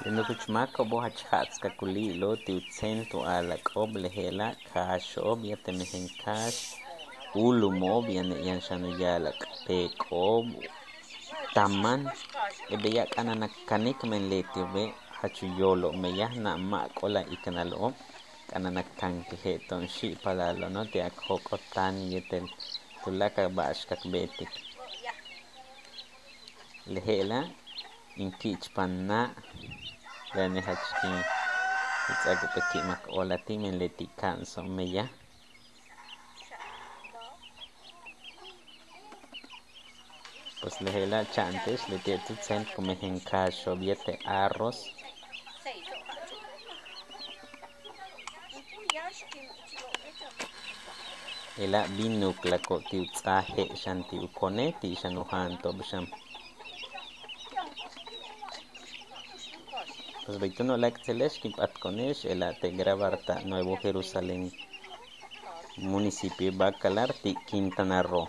Linukuchmaka bohachhatska kulilo tiutsento alak lehela kashob yatemehen kash ulumob yan shanuyalak pekob taman ebeyak ananakanik men letiobe hachuyolo meyah na makola ikanalo kananakankehe tonshi palalo no te akhokotan yetel tulaka bashkak betik lehela inkichpanna lane hachki itzakupeki makolati men letikanso meya pues lehela chantes letietu tsen kumehen kasho biete arroz ela binuklako tiutsahe shanti ukone ti shanuhanto bsham pues beituno laktelesh kipatkonesh ela te grabarta Nuevo Jerusalén municipio Bacalar ti Quintana Roo